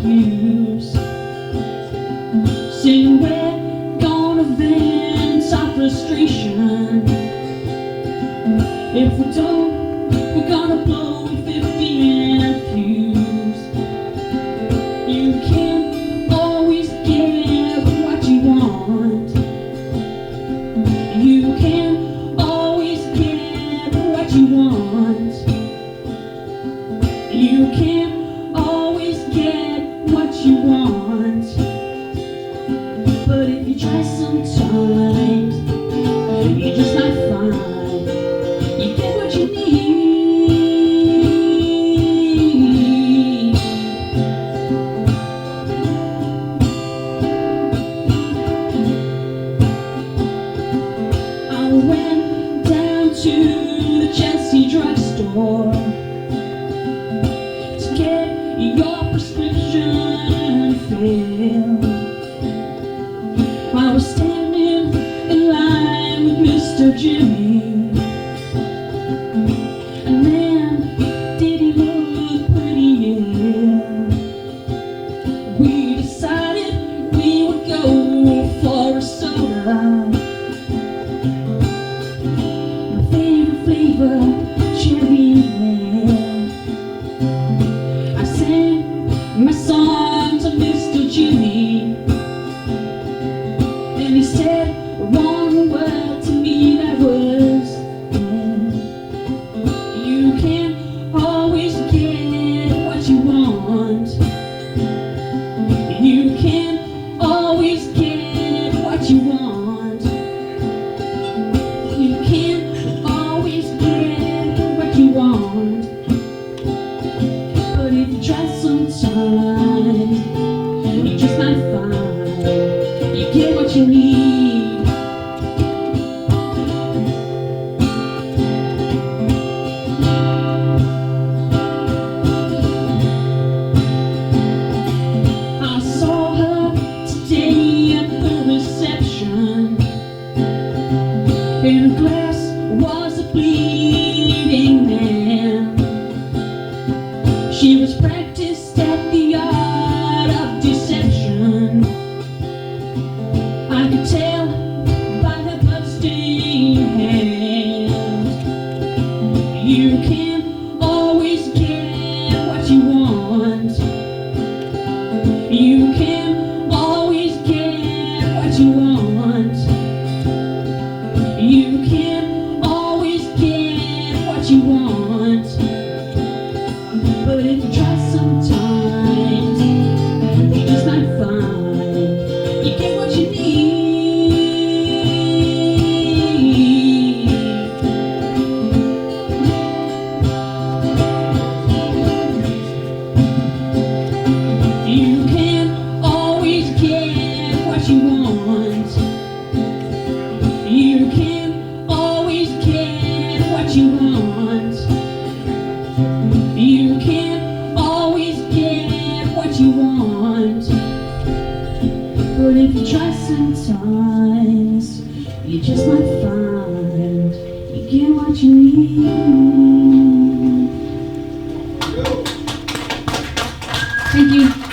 excuse. Saying we're gonna vent our frustration. If we don't, we're gonna blow a 50-minute fuse. You can't always get what you want. You can't always get what you want. You can't always get what you want. But if you try sometimes, you just might find you get what you need. I went down to the Chelsea drugstore to get your prescription filled. I was standing in line with Mr. Jimmy, and man, did he look pretty ill. We decided we would go for a soda. My favorite flavor, cherry red. I sang my song to Mr. Jimmy, and he said one word to me that was dead. You can't always get what you want. You can't always get what you want. You can't always get what you want. But if you try sometimes, you just might find you get what you need. I saw her today at the reception. In a glass was a bleeding man. She was practiced at the art of deception. I could tell by her bloodstained hands. You can't always get what you want. You can't always get what you want. You can't always get what you want. But if you try sometimes, you just might find you get what you need. You can't always get what you want. You can't always get what you want. You can't always get what you want. But if you try sometimes, you just might find you get what you need. Thank you.